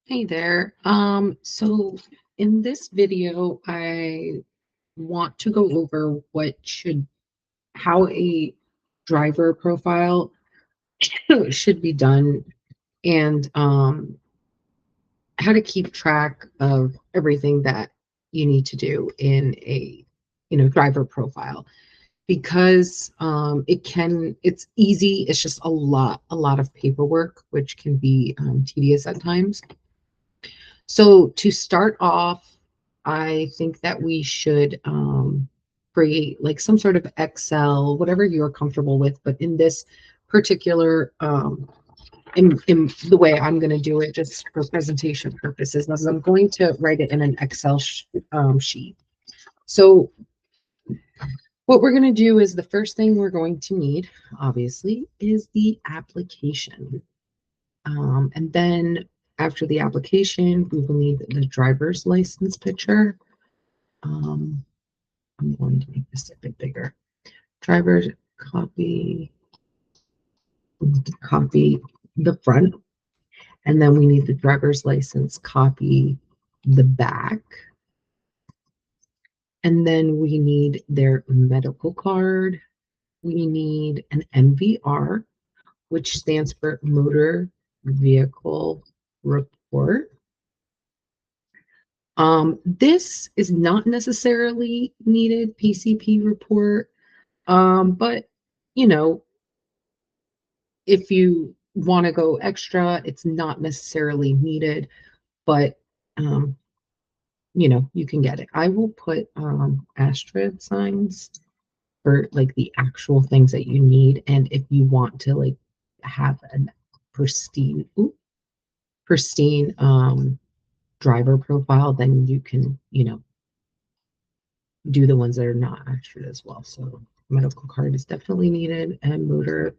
Hey there. So in this video, I want to go over how a driver profile should be done and how to keep track of everything that you need to do in a driver profile because it's easy. It's just a lot of paperwork, which can be tedious at times. So to start off, I think that we should create like some sort of Excel, whatever you're comfortable with. But in this particular, in the way I'm going to do it, just for presentation purposes, is I'm going to write it in an Excel sheet. So what we're going to do is the first thing we're going to need, obviously, is the application. And then after the application, we will need the driver's license picture. Um, I'm going to make this a bit bigger. Driver's copy the front, and then we need the driver's license copy the back. And then we need their medical card. We need an MVR, which stands for Motor Vehicle Report. This is not necessarily needed, PCP report, but you know, if you want to go extra, it's not necessarily needed, but um, you can get it. I will put asterisk signs for like the actual things that you need, and if you want to like have a pristine, pristine driver profile, then you can, do the ones that are not extra as well. So medical card is definitely needed, and motor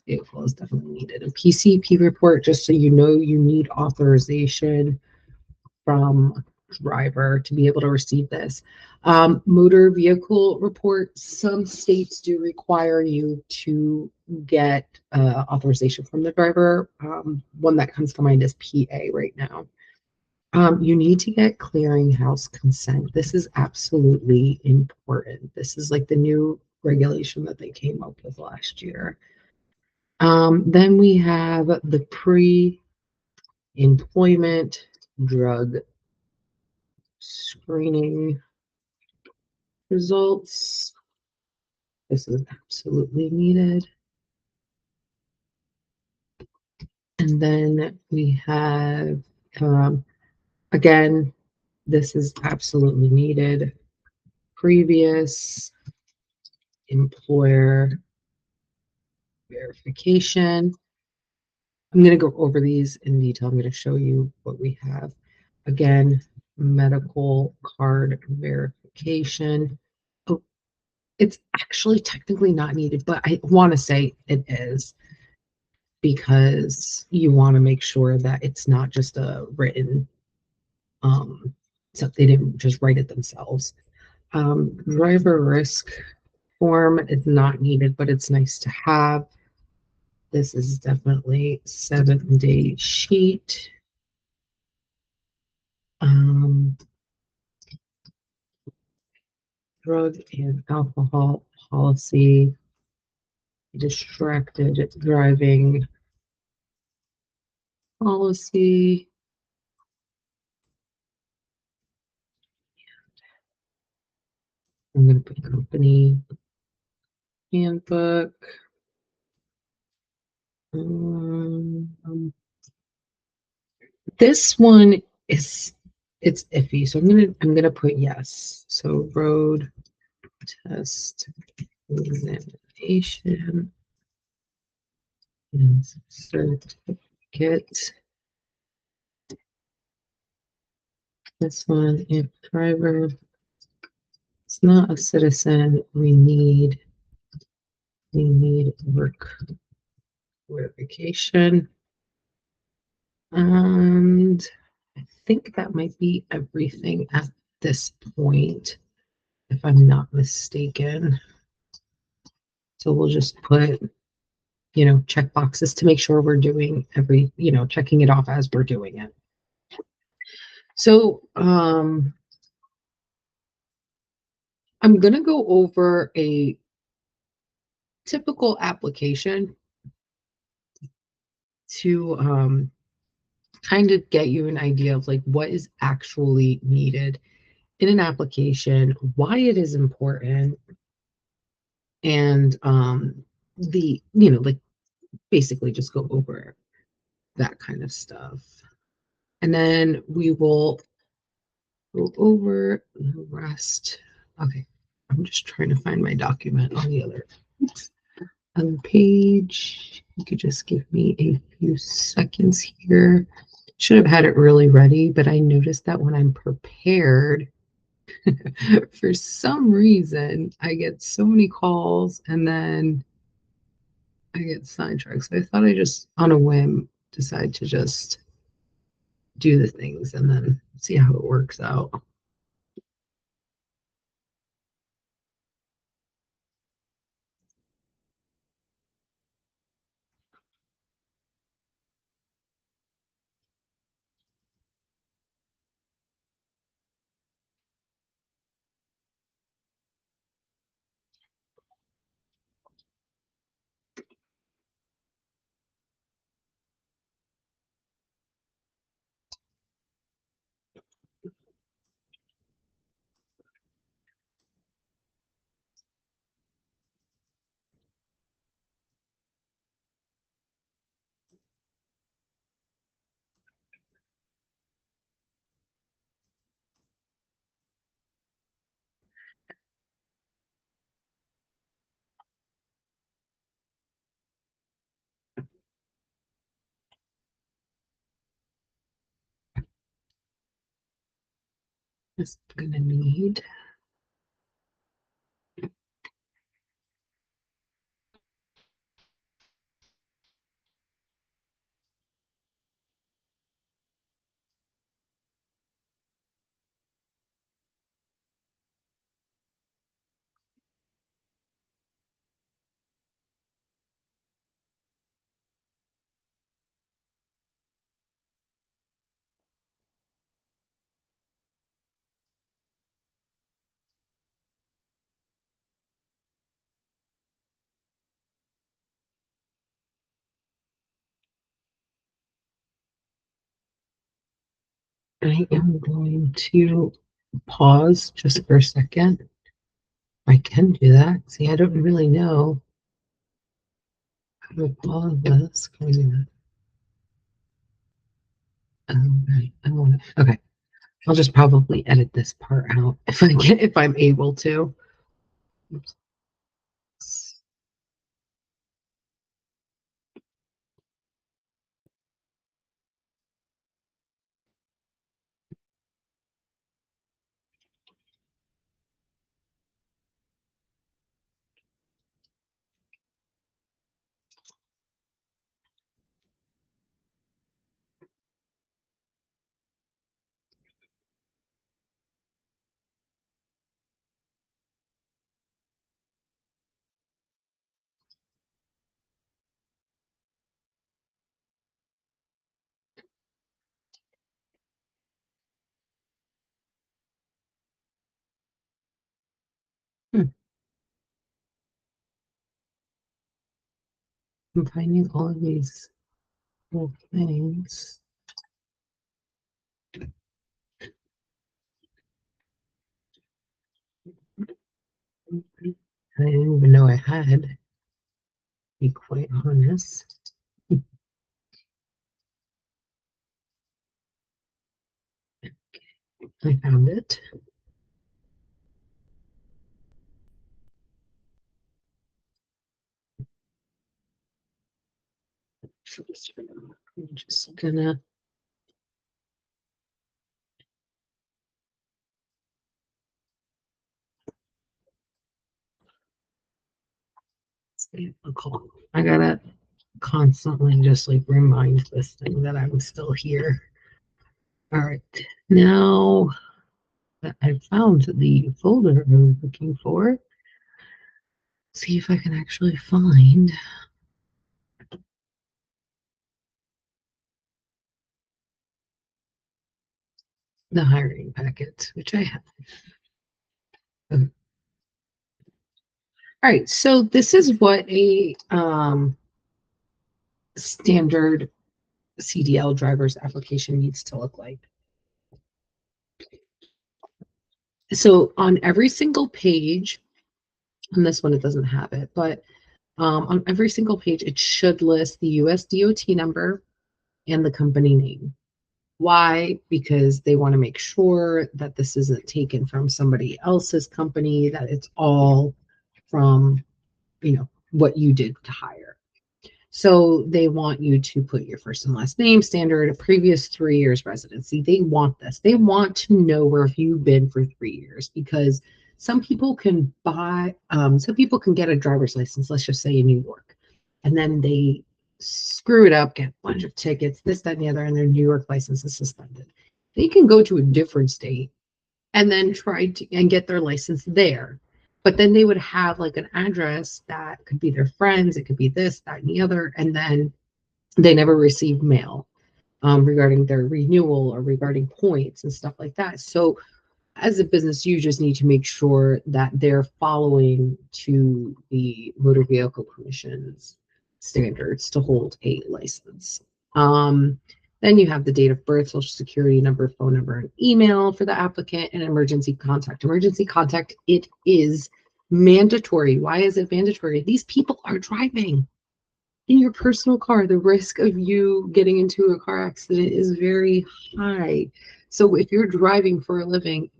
vehicle is definitely needed. A PCP report, just so you know, you need authorization from driver to be able to receive this. Motor vehicle report, some states do require you to get authorization from the driver. One that comes to mind is PA right now. You need to get clearinghouse consent. This is absolutely important. This is like the new regulation that they came up with last year. Then we have the pre-employment drug screening results. This is absolutely needed. And then we have, again, this is absolutely needed. Previous employer verification. I'm going to go over these in detail. I'm going to show you what we have. Again, medical card verification. Oh, it's actually technically not needed, but I want to say it is because you want to make sure that it's not just a written, so they didn't just write it themselves. Driver risk form is not needed, but it's nice to have. This is definitely 7-day sheet. Drug and alcohol policy, distracted driving policy. I'm going to put company handbook. This one it's iffy, so I'm gonna put yes. So road test examination and certificate. This one, if driver is not a citizen, we need work verification. And I think that might be everything at this point, if I'm not mistaken. So we'll just put, check boxes to make sure we're doing checking it off as we're doing it. So, I'm gonna go over a typical application to kind of get you an idea of like what is actually needed in an application, why it is important, and like basically just go over that kind of stuff. And then we will go over the rest. Okay, I'm just trying to find my document on the other page. You could just give me a few seconds here. Should have had it really ready, but I noticed that when I'm prepared, for some reason, I get so many calls and then I get sidetracked. So I thought I just, on a whim, decide to just do the things and then see how it works out. Just gonna need I am going to pause just for a second. I can do that. See, I don't really know how to pause this. Can we do that? Okay. I want to. Okay. I'll just probably edit this part out if I can, if I'm able to. Oops. Hmm. I'm finding all of these little things. I didn't even know I had, to be quite honest. I found it. I'm just gonna save the call. I gotta constantly just like remind this thing that I'm still here. All right. Now that I've found the folder I was looking for, see if I can actually find. the hiring packet, which I have. All right, so this is what a standard CDL driver's application needs to look like. So on every single page, on this one it doesn't have it, but on every single page it should list the US DOT number and the company name. Why? Because they want to make sure that this isn't taken from somebody else's company, that it's all from, what you did to hire. So they want you to put your first and last name, standard, a previous 3 years residency. They want this. They want to know where you've been for 3 years, because some people can get a driver's license, let's just say in New York, and then they screw it up, get a bunch of tickets, this, that, and the other, and their New York license is suspended. They can go to a different state and then try to and get their license there. But then they would have like an address that could be their friends, it could be this, that, and the other, and then they never received mail regarding their renewal or regarding points and stuff like that. So as a business, you just need to make sure that they're following to the motor vehicle commission's standards to hold a license. Then you have the date of birth, social security number, phone number, and email for the applicant, and emergency contact. Emergency contact, it is mandatory. Why is it mandatory? These people are driving in your personal car. The risk of you getting into a car accident is very high. So if you're driving for a living,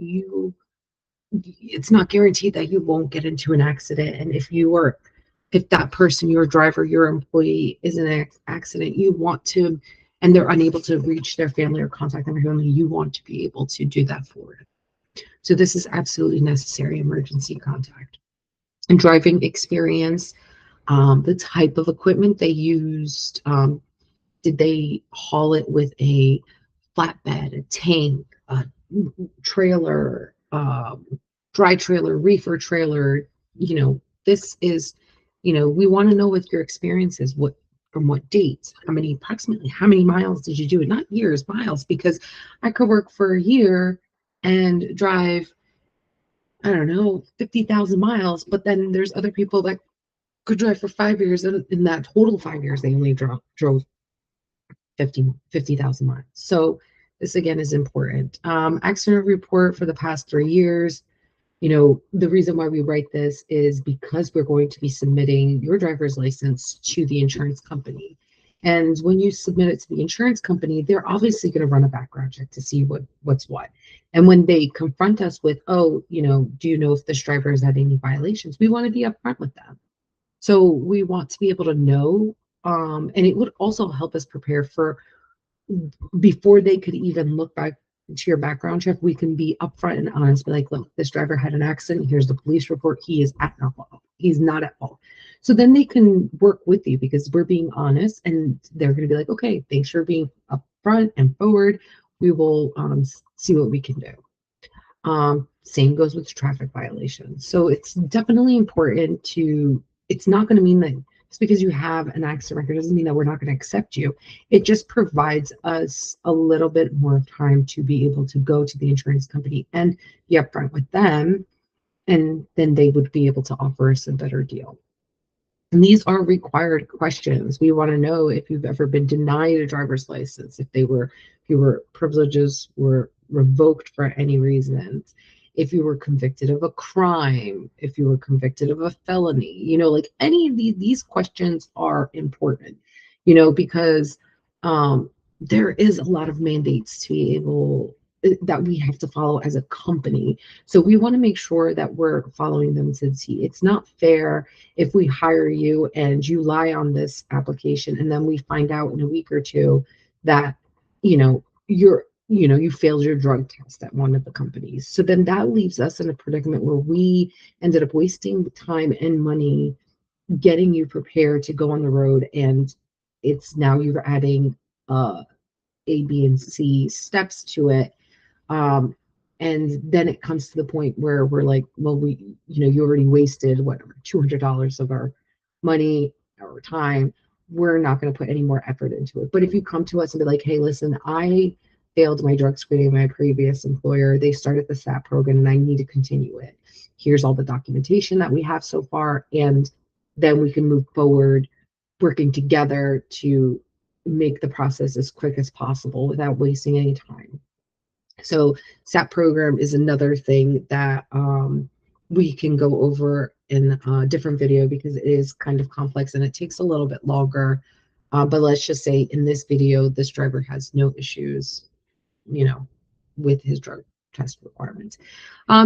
it's not guaranteed that you won't get into an accident. And if that person, your driver, your employee is in an accident, you want to, and they're unable to reach their family or contact their family, you want to be able to do that for them. So this is absolutely necessary, emergency contact. And driving experience, the type of equipment they used, did they haul it with a flatbed, a tank, a trailer, dry trailer, reefer trailer? This is, we want to know what your experience is, from what dates, approximately how many miles did you do it? Not years, miles, because I could work for a year and drive, I don't know, 50,000 miles, but then there's other people that could drive for 5 years, and in that total 5 years, they only drove 50,000 miles. So this again is important. Accident report for the past 3 years. The reason why we write this is because we're going to be submitting your driver's license to the insurance company. And when you submit it to the insurance company, they're obviously going to run a background check to see what's what. And when they confront us with, oh, do you know if this driver has had any violations? We want to be upfront with them. So we want to be able to know, and it would also help us prepare for, before they could even look back to your background check, we can be upfront and honest, be like, look, this driver had an accident. Here's the police report. He is at no fault. He's not at fault. So then they can work with you because we're being honest, and they're going to be like, okay, thanks for being upfront and forward. We will see what we can do. Same goes with traffic violations. So it's definitely important it's not going to mean that just because you have an accident record doesn't mean that we're not going to accept you. It just provides us a little bit more time to be able to go to the insurance company and be upfront with them, and then they would be able to offer us a better deal. And these are required questions. We want to know if you've ever been denied a driver's license, if your privileges were revoked for any reason, if you were convicted of a crime, if you were convicted of a felony, like any of these questions are important, because there is a lot of mandates to be able that we have to follow as a company. So we want to make sure that we're following them to the T. It's not fair if we hire you and you lie on this application, and then we find out in a week or two that, you failed your drug test at one of the companies. So then that leaves us in a predicament where we ended up wasting time and money getting you prepared to go on the road, and it's now you're adding A, B, and C steps to it. And then it comes to the point where we're like, well, you already wasted whatever, $200 of our money, our time. We're not going to put any more effort into it. But if you come to us and be like, hey, listen, I failed my drug screening at my previous employer. They started the SAP program and I need to continue it. Here's all the documentation that we have so far. And then we can move forward working together to make the process as quick as possible without wasting any time. So SAP program is another thing that we can go over in a different video because it is kind of complex and it takes a little bit longer. But let's just say in this video, this driver has no issues, you know, with his drug test requirements.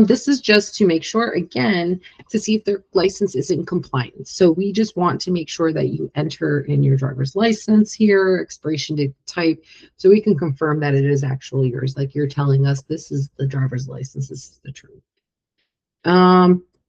This is just to make sure, again, to see if their license is in compliance. So we just want to make sure that you enter in your driver's license here, expiration date, type, so we can confirm that it is actually yours. Like you're telling us this is the driver's license, this is the truth.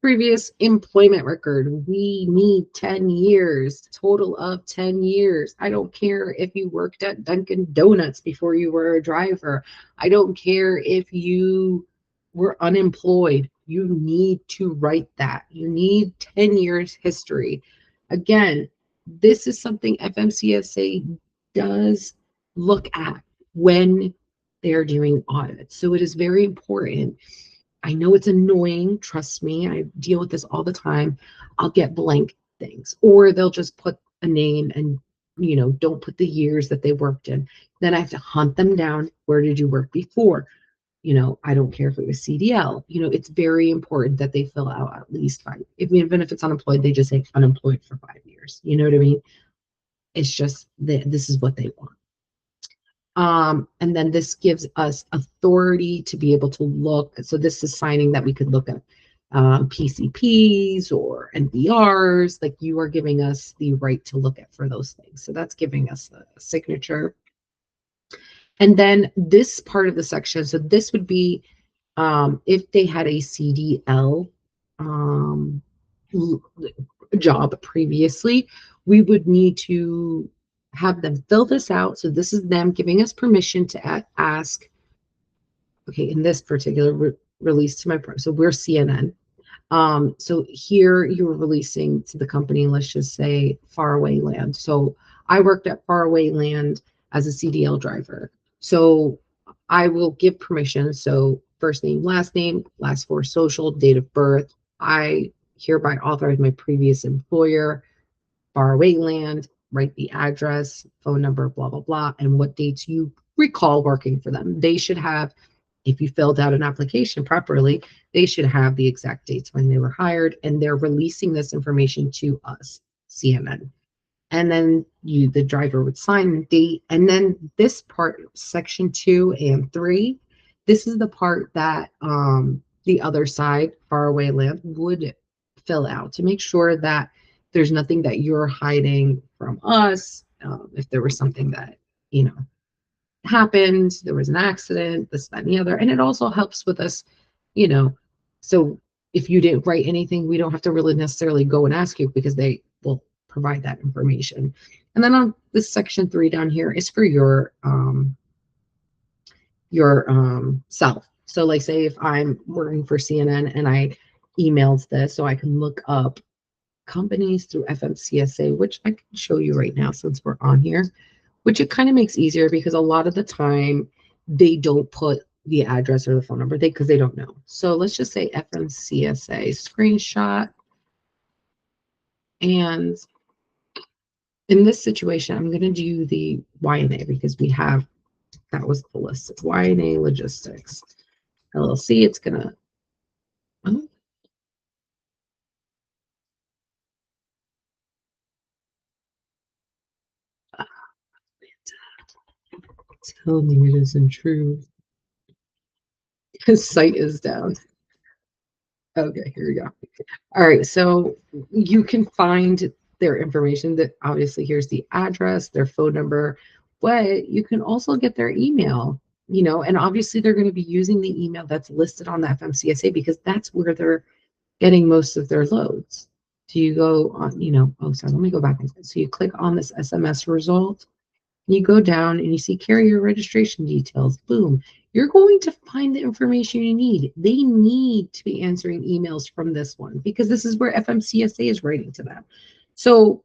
Previous employment record, we need 10 years, total of 10 years. I don't care if you worked at Dunkin' Donuts before you were a driver. I don't care if you were unemployed. You need to write that. You need 10 years history. Again, this is something FMCSA does look at when they're doing audits. So it is very important. I know it's annoying. Trust me, I deal with this all the time. I'll get blank things, or they'll just put a name and, you know, don't put the years that they worked in. Then I have to hunt them down. Where did you work before? You know, I don't care if it was CDL. You know, it's very important that they fill out at least 5. Even if it's unemployed, they just say unemployed for 5 years. You know what I mean? It's just that this is what they want. And then this gives us authority to be able to look. So this is signing that we could look at PCPs or NVRs. Like you are giving us the right to look at for those things. So that's giving us a signature. And then this part of the section, so this would be if they had a CDL job previously, we would need to have them fill this out. So this is them giving us permission to ask, okay, in this particular release to my pro, so we're CNN. So here you were releasing to the company, let's just say Faraway Land. So I worked at Faraway Land as a CDL driver. So I will give permission. So first name, last 4 social, date of birth. I hereby authorize my previous employer, Faraway Land, write the address, phone number, blah, blah, blah, and what dates you recall working for them. They should have, if you filled out an application properly, they should have the exact dates when they were hired, and they're releasing this information to us, CNN. And then the driver would sign the date. And then this part, section 2 and 3, this is the part that the other side, Faraway Land, would fill out to make sure that there's nothing that you're hiding from us. If there was something that, you know, happened, there was an accident, this, that, and the other. And it also helps with us, you know, so if you didn't write anything, we don't have to really necessarily go and ask you because they will provide that information. And then on this section 3 down here is for your self. So like say if I'm working for CNN and I emailed this, so I can look up companies through FMCSA, which I can show you right now since we're on here, which it kind of makes easier because a lot of the time they don't put the address or the phone number because they don't know. So let's just say FMCSA screenshot. And in this situation, I'm going to do the YNA because we have, that was the list. YNA Logistics LLC. It's going to, oh, tell me it isn't true. His site is down. Okay, here we go. All right, so you can find their information. That obviously here's the address, their phone number, but you can also get their email, you know, and obviously they're going to be using the email that's listed on the FMCSA because that's where they're getting most of their loads. So you go on, you know, oh, sorry, let me go back. So you click on this SMS result, and you go down and you see carrier registration details. Boom. You're going to find the information you need. They need to be answering emails from this one because this is where FMCSA is writing to them. So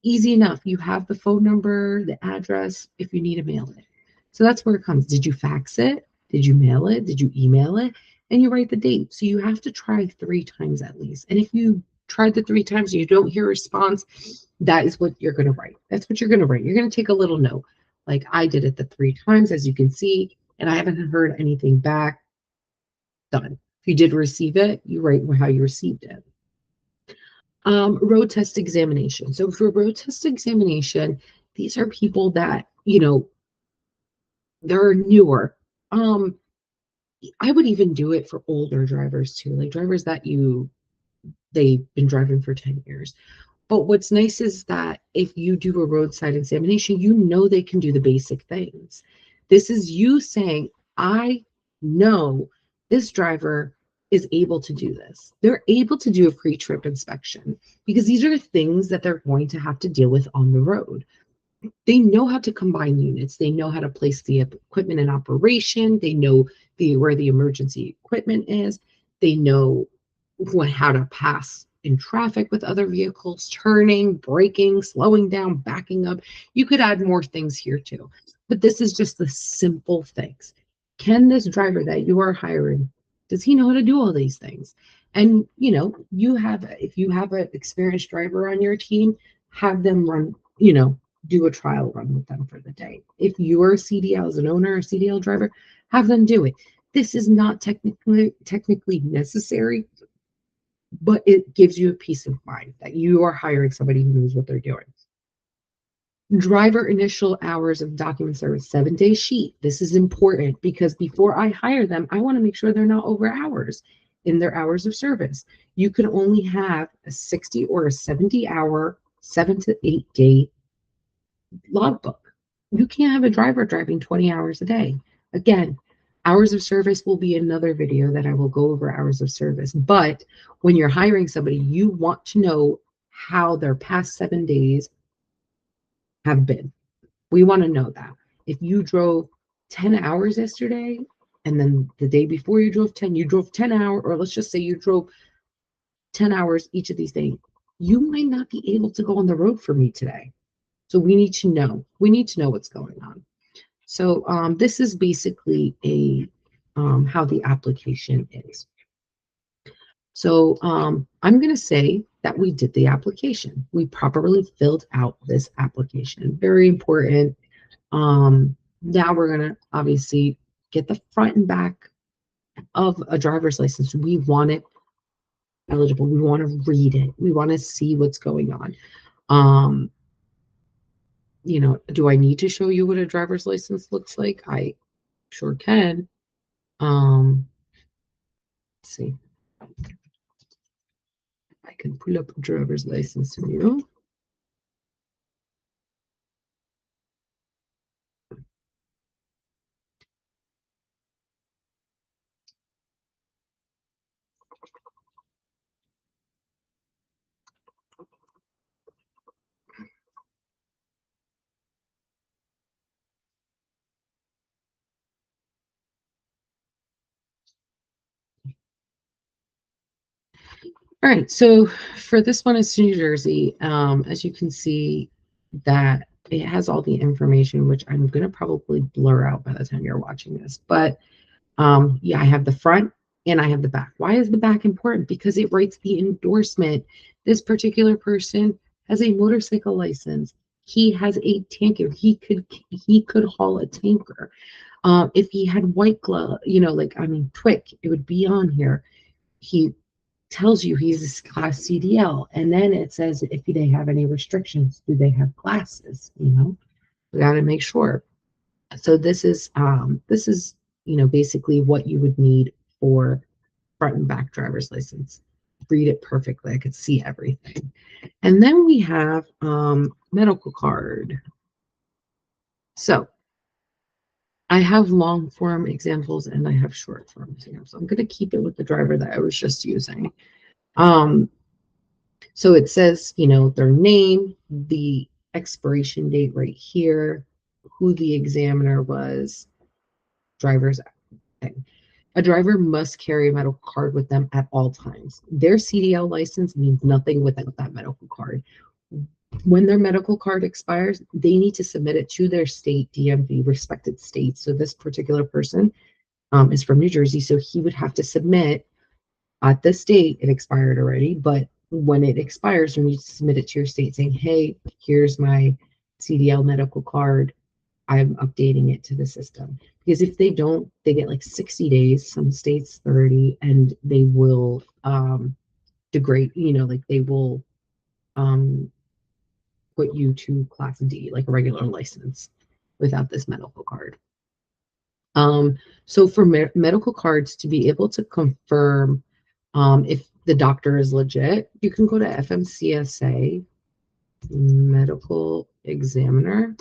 easy enough. You have the phone number, the address, if you need to mail it. So that's where it comes. Did you fax it? Did you mail it? Did you email it? And you write the date. So you have to try 3 times at least. And if you tried the 3 times and you don't hear a response, that is what you're going to write. That's what you're going to write. You're going to take a little note. Like I did it the 3 times, as you can see, and I haven't heard anything back. Done. If you did receive it, you write how you received it. Road test examination. So for road test examination, these are people that, they're newer. I would even do it for older drivers too, like drivers that they've been driving for 10 years. But what's nice is that if you do a roadside examination, they can do the basic things. This is you saying, I know this driver is able to do this. They're able to do a pre-trip inspection because these are things that they're going to have to deal with on the road. They know how to combine units. They know how to place the equipment in operation. They know where the emergency equipment is. They know how to pass in traffic with other vehicles, turning, braking, slowing down, backing up. You could add more things here too, but this is just the simple things. Can this driver that you are hiring, does he know how to do all these things? And if you have an experienced driver on your team, have them run, do a trial run with them for the day. If you're a CDL as an owner, a CDL driver, have them do it. This is not technically necessary, but it gives you a peace of mind that you are hiring somebody who knows what they're doing. Driver initial hours of document service, 7-day sheet. This is important because before I hire them, I want to make sure they're not over hours in their hours of service. You can only have a 60 or a 70 hour, 7 to 8 day logbook. You can't have a driver driving 20 hours a day. Again, hours of service will be another video that I will go over hours of service. But when you're hiring somebody, you want to know how their past 7 days have been. We want to know that. If you drove 10 hours yesterday, and then the day before you drove 10 hours, or let's just say you drove 10 hours each of these days, you might not be able to go on the road for me today. So we need to know. We need to know what's going on. So this is basically how the application is. So I'm going to say that we did the application. We properly filled out this application. Very important. Now we're going to obviously get the front and back of a driver's license. We want it eligible. We want to read it. We want to see what's going on. Do I need to show you what a driver's license looks like? I sure can. Let's see. I can pull up a driver's license for you. All right, so for this one, it's New Jersey. As you can see, that it has all the information, which I'm going to probably blur out by the time you're watching this. But yeah, I have the front and I have the back. Why is the back important? Because it writes the endorsement. This particular person has a motorcycle license. He has a tanker. He could haul a tanker. If he had white glove, TWIC, it would be on here. He tells you he's a class CDL, and then it says if they have any restrictions, do they have classes? We got to make sure. So this is basically what you would need for front and back driver's license. Read it perfectly. I could see everything. And then we have medical card. So I have long form examples and I have short form examples. So I'm going to keep it with the driver that I was just using. So it says, their name, the expiration date right here, who the examiner was, driver's thing. A driver must carry a medical card with them at all times. Their CDL license means nothing without that medical card. when their medical card expires, they need to submit it to their state DMV, respected state. So this particular person is from New Jersey, so he would have to submit at this date. It expired already, but when it expires, you need to submit it to your state saying, hey, here's my CDL medical card. I'm updating it to the system. Because if they don't, they get like 60 days, some states 30, and they will degrade, like they will um, put you to class D, like a regular license without this medical card. So for medical cards to be able to confirm if the doctor is legit, you can go to FMCSA medical examiner,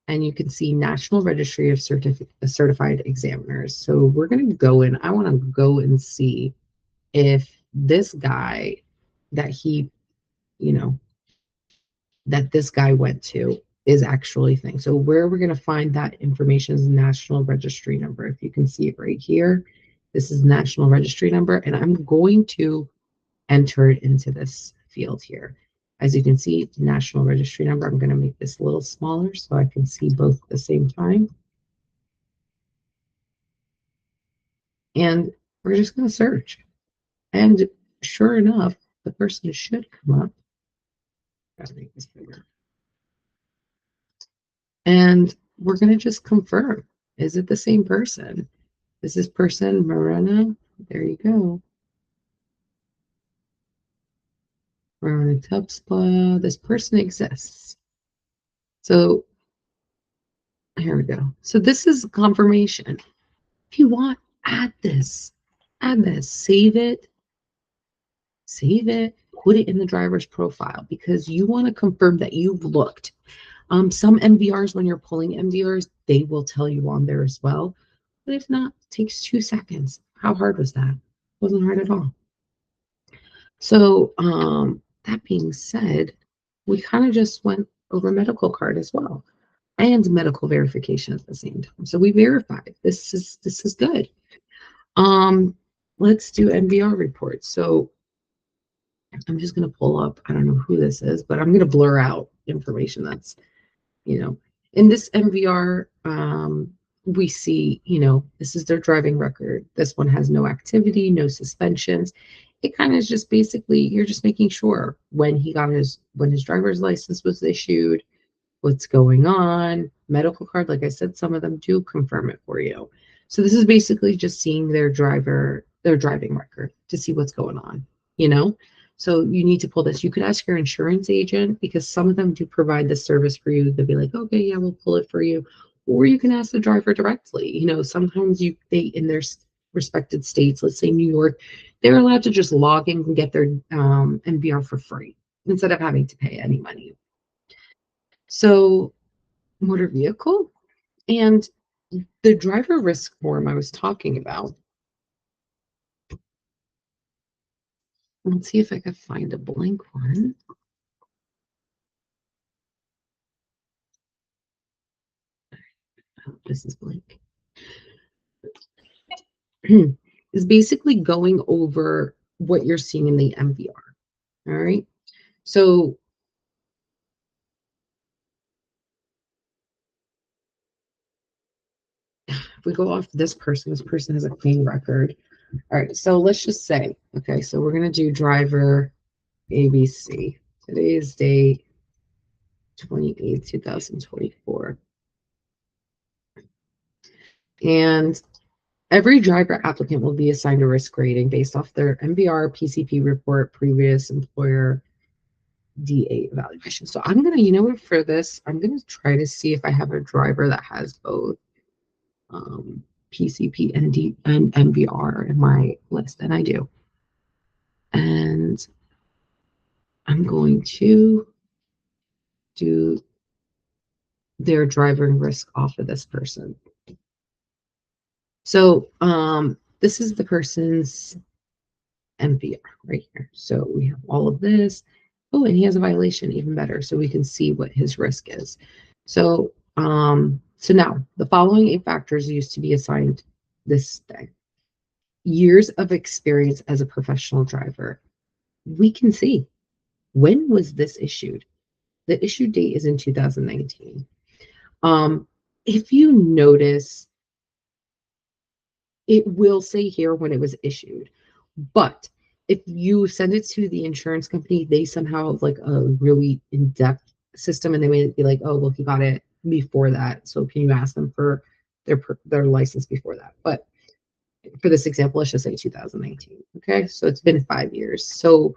and you can see National Registry of Certified Examiners. So we're going to go in. I want to go and see if this guy that he, you know, that this guy went to is actually thing. So where we're going to find that information is National Registry number. If you can see it right here, this is National Registry number, and I'm going to enter it into this field here. As you can see, National Registry number, I'm going to make this a little smaller so I can see both at the same time. And we're just going to search. And sure enough, the person should come up. Gotta make this bigger. And we're going to just confirm. Is it the same person? Is this person Morena? There you go. Morena Tubspa. This person exists. So here we go. So this is confirmation. If you want, add this, save it, put it in the driver's profile because you want to confirm that you've looked. Some MVRs, when you're pulling MVRs, they will tell you on there as well. But if not, it takes 2 seconds. How hard was that? Wasn't hard at all. So that being said, we kind of just went over medical card as well and medical verification at the same time. So we verified this is good. Let's do MVR reports. So I'm just going to pull up, I don't know who this is, but I'm going to blur out information that's, in this MVR, we see, this is their driving record. This one has no activity, no suspensions. It kind of is just basically, you're just making sure when his driver's license was issued, what's going on, medical card. Like I said, some of them do confirm it for you. So this is basically just seeing their driving record to see what's going on, So you need to pull this. You could ask your insurance agent because some of them do provide this service for you. They'll be like, okay, yeah, we'll pull it for you. Or you can ask the driver directly. Sometimes they in their respected states, let's say New York, they're allowed to just log in and get their MVR for free instead of having to pay any money. So motor vehicle and the driver risk form I was talking about. Let's see if I can find a blank one. Oh, this is blank. Is basically going over what you're seeing in the MVR. All right. So if we go off this person has a clean record. All right. So let's just say, okay, so we're going to do driver ABC. Today's date, 28th, 2024. And every driver applicant will be assigned a risk rating based off their MVR, PCP report, previous employer DA evaluation. So I'm going to, for this, I'm going to try to see if I have a driver that has both PCP and MVR in my list, and I do. And I'm going to do their driver risk off of this person. So this is the person's MVR right here. So we have all of this. Oh, and he has a violation, even better. So we can see what his risk is. So now the following 8 factors used to be assigned this thing. Years of experience as a professional driver. We can see When was this issued? The issue date is in 2019. If you notice, it will say here when it was issued. But if you send it to the insurance company, they somehow have like a really in-depth system, and they may be like, oh, well, he got it before that. So can you ask them for their license before that? But for this example, let's just say 2019. Okay, so it's been 5 years. So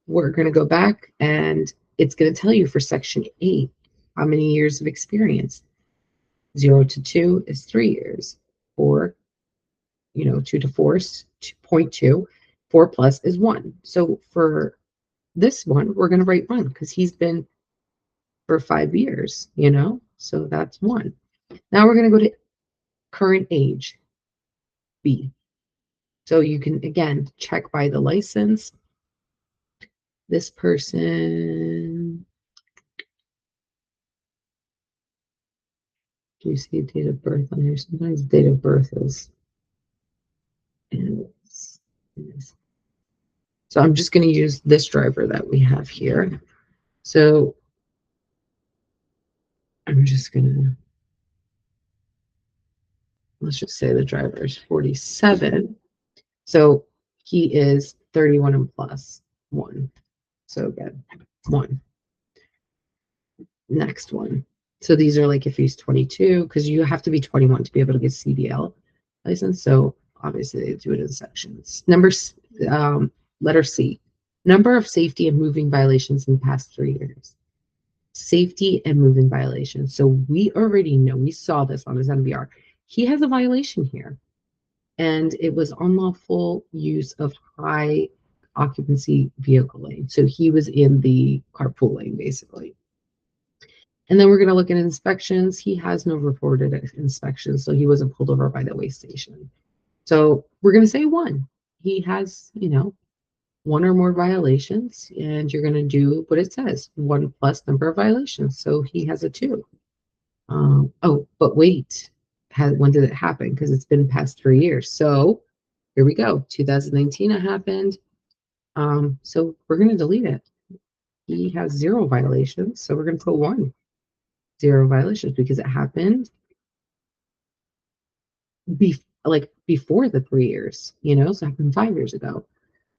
we're going to go back, and it's going to tell you for section 8 how many years of experience. 0 to 2 is 3 years. 4, 2 to 4 is 2.2. 4 plus is 1. So for this one, we're going to write 1 because he's been for 5 years, so that's 1. Now we're going to go to current age, B. So you can, again, check by the license. This person, do you see date of birth on here? Sometimes date of birth is, so I'm just going to use this driver that we have here. So I'm just going to, let's just say the driver is 47. So he is 31 and plus 1. So again, 1. Next one. So these are like if he's 22, because you have to be 21 to be able to get CDL license. So obviously they do it in sections. Letter C. Number of safety and moving violations in the past 3 years. Safety and moving violations. So we already know, we saw this on his MVR. He has a violation here, and it was unlawful use of high occupancy vehicle lane. So he was in the carpool lane, basically. And then we're going to look at inspections. He has no reported inspections, so he wasn't pulled over by the weigh station. So we're going to say 1. He has, 1 or more violations, and you're going to do what it says, 1 plus number of violations. So he has a 2. Oh, but wait, when did it happen? Because it's been past 3 years. So here we go. 2019 it happened. So we're going to delete it. He has 0 violations, so we're going to put 1. 0 violations because it happened before the 3 years, so it happened 5 years ago.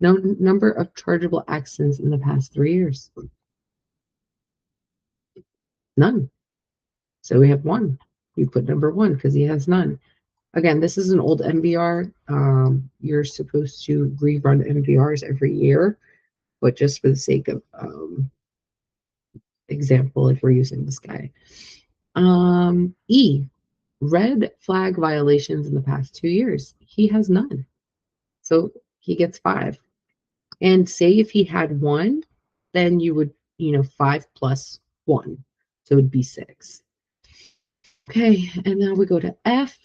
No number of chargeable accidents in the past 3 years. None. So we have 1. We put number 1 because he has none. Again, this is an old MVR. You're supposed to rerun MVRs every year, but just for the sake of example, if we're using this guy. E, red flag violations in the past 2 years. He has none. So he gets 5. And say if he had 1, then you would, 5 plus 1. So it would be 6. Okay, and now we go to F.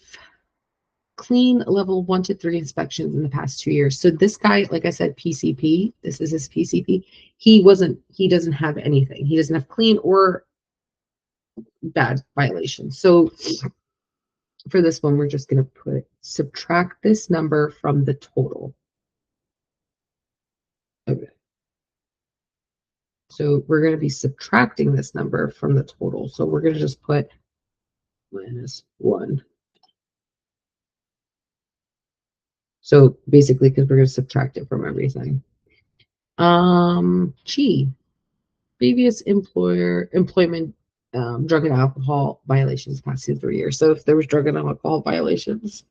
Clean level 1 to 3 inspections in the past 2 years. So this guy, like I said, PCP, this is his PCP. He doesn't have anything. He doesn't have clean or bad violations. So for this one, we're just going to subtract this number from the total. Okay. So we're going to be subtracting this number from the total. So we're going to just put -1. So basically, because we're going to subtract it from everything. G, previous employment, drug and alcohol violations past 3 years. So if there was drug and alcohol violations,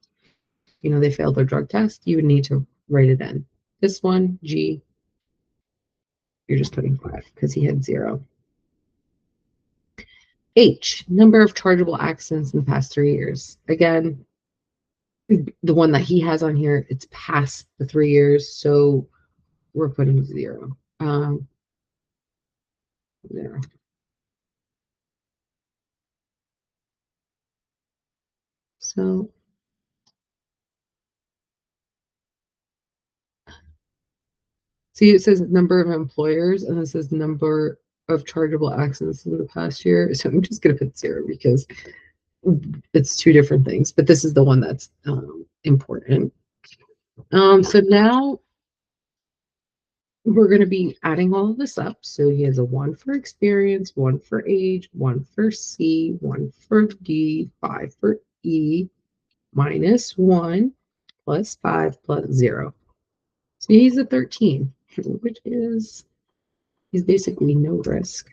they failed their drug test, you would need to write it in. This one, G, you're just putting 5 because he had 0. H, number of chargeable accidents in the past 3 years. Again, the one that he has on here, it's past the 3 years, so we're putting 0. 0. So see, it says number of employers, and it says number of chargeable accidents in the past year. So I'm just going to put 0 because it's 2 different things, but this is the one that's important. So now we're going to be adding all of this up. So he has a 1 for experience, 1 for age, 1 for C, 1 for D, 5 for E, minus 1 plus 5 plus 0. So he's a 13, which is, he's basically no risk.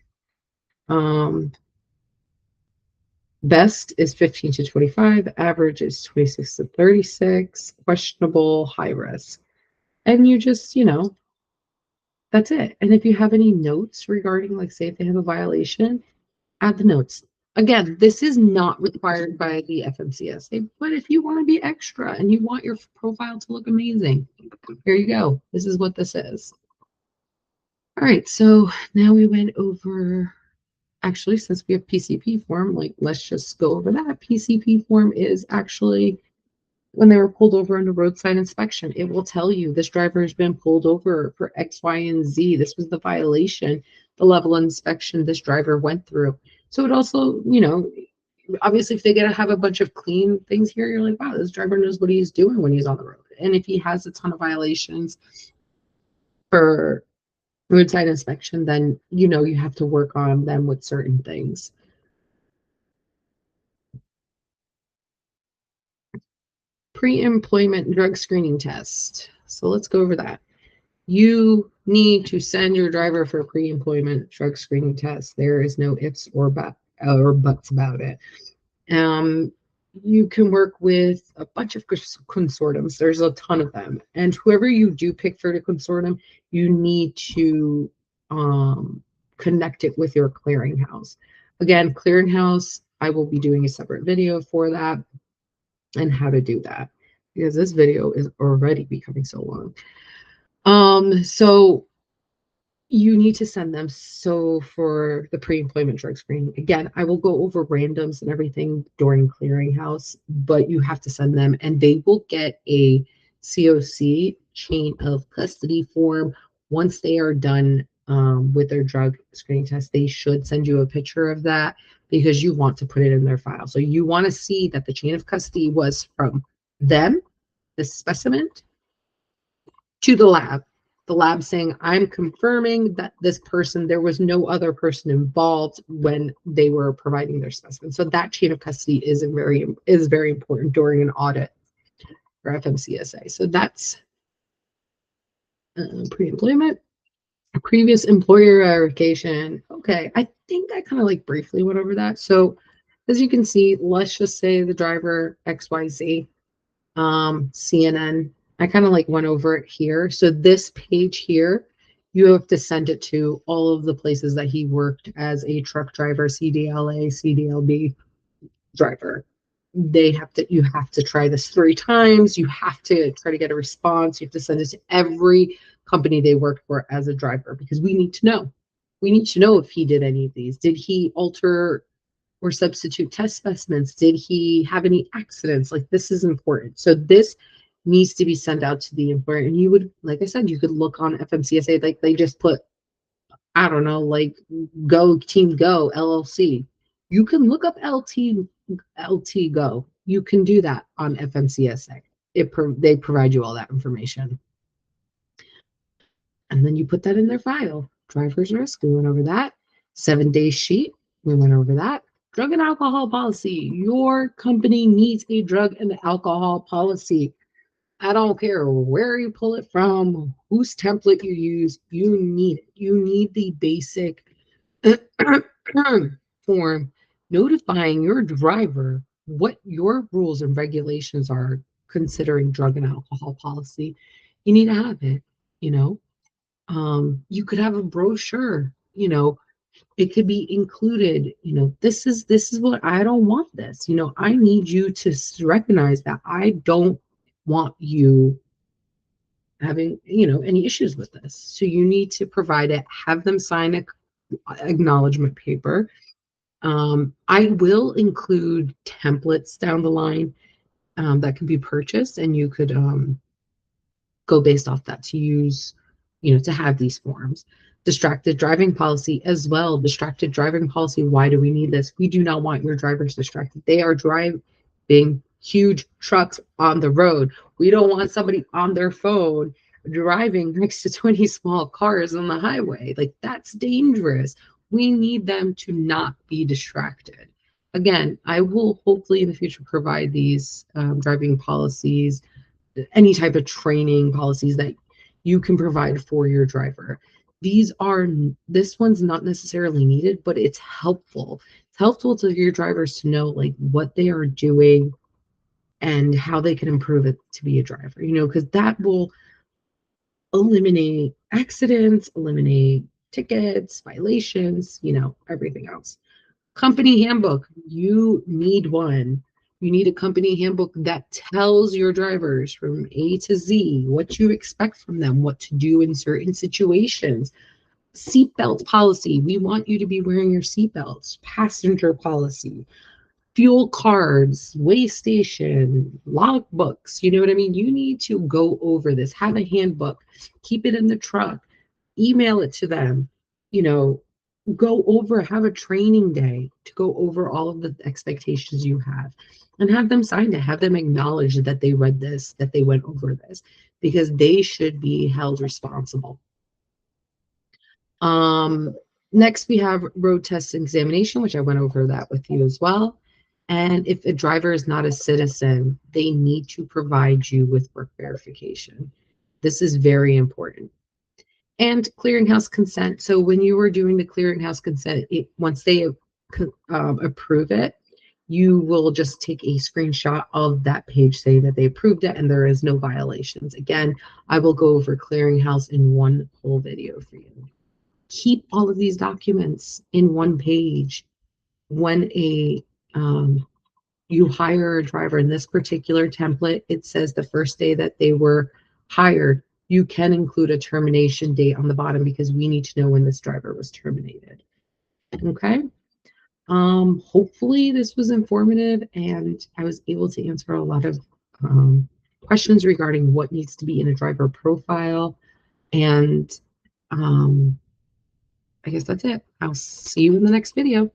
Best is 15 to 25, average is 26 to 36, questionable, high risk. And you just, that's it. And if you have any notes regarding, like, say, if they have a violation, add the notes. Again, this is not required by the FMCSA, but if you want to be extra and you want your profile to look amazing, here you go. This is what this is. All right, so now we went over, actually, since we have PCP form, like, let's just go over that. PCP form is actually when they were pulled over under roadside inspection. It will tell you this driver has been pulled over for X, Y, and Z. This was the violation, the level of inspection this driver went through. So it also, obviously, if they get to have a bunch of clean things here, you're like, wow, this driver knows what he's doing when he's on the road. And if he has a ton of violations for roadside inspection, then you have to work on them with certain things. Pre-employment drug screening test. So let's go over that. You need to send your driver for a pre-employment drug screening test. There is no ifs or buts about it. You can work with a bunch of consortiums. There's a ton of them. And whoever you do pick for the consortium, you need to connect it with your clearinghouse. Again, clearinghouse, I will be doing a separate video for that and how to do that, because this video is already becoming so long. So you need to send them. So for the pre-employment drug screening, again, I will go over randoms and everything during clearinghouse, but you have to send them, and they will get a COC, chain of custody form. Once they are done with their drug screening test, they should send you a picture of that, because you want to put it in their file. So you want to see that the chain of custody was from them, the specimen, to the lab saying, I'm confirming that this person, there was no other person involved when they were providing their specimen. So that chain of custody is very important during an audit for FMCSA. So that's pre-employment. Previous employer verification. Okay, I think I kind of like briefly went over that. So as you can see, let's just say the driver XYZ, CNN. I kind of like went over it here. So this page here, you have to send it to all of the places that he worked as a truck driver, CDLA, CDLB driver. You have to try this 3 times. You have to try to get a response. You have to send it to every company they worked for as a driver, because we need to know. We need to know if he did any of these. Did he alter or substitute test specimens? Did he have any accidents? Like, this is important. So this needs to be sent out to the employer. And you would, like I said, you could look on FMCSA, like they just put, I don't know, like Go Team Go LLC. You can look up LT Go. You can do that on FMCSA. They provide you all that information. And then you put that in their file. Driver's risk, we went over that. 7-day sheet, we went over that. Drug and alcohol policy. Your company needs a drug and alcohol policy. I don't care where you pull it from, whose template you use, you need it. You need the basic form notifying your driver what your rules and regulations are considering drug and alcohol policy. You need to have it, you know. You could have a brochure, it could be included, this is what I don't want this, I need you to recognize that I don't want you having, any issues with this. So you need to provide it, have them sign a acknowledgement paper. I will include templates down the line that can be purchased, and you could go based off that to use, to have these forms. Distracted driving policy as well. Distracted driving policy. Why do we need this? We do not want your drivers distracted. They are driving huge trucks on the road. We don't want somebody on their phone driving next to 20 small cars on the highway. Like, that's dangerous. We need them to not be distracted. Again, I will hopefully in the future provide these driving policies, any type of training policies that you can provide for your driver. These are, this one's not necessarily needed, but it's helpful. It's helpful to your drivers to know like what they are doing and how they can improve it to be a driver, because that will eliminate accidents, eliminate tickets, violations, everything else. Company handbook, you need one. You need a company handbook that tells your drivers from A to Z what you expect from them, what to do in certain situations. Seatbelt policy, we want you to be wearing your seatbelts. Passenger policy, fuel cards, way station, log books. You know what I mean? You need to go over this, have a handbook, keep it in the truck, email it to them, you know, go over, have a training day to go over all of the expectations you have and have them sign it, have them acknowledge that they read this, that they went over this, because they should be held responsible. Um, Next, we have road test examination, which I went over that with you as well. And if a driver is not a citizen, they need to provide you with work verification. This is very important. And clearinghouse consent. So when you were doing the clearinghouse consent, once they approve it, you will just take a screenshot of that page saying that they approved it and there is no violations. Again, I will go over clearinghouse in one whole video for you. Keep all of these documents in one page. When you hire a driver in this particular template, it says the first day that they were hired. You can include a termination date on the bottom because we need to know when this driver was terminated. Okay. Hopefully this was informative and I was able to answer a lot of questions regarding what needs to be in a driver profile. And I guess that's it. I'll see you in the next video.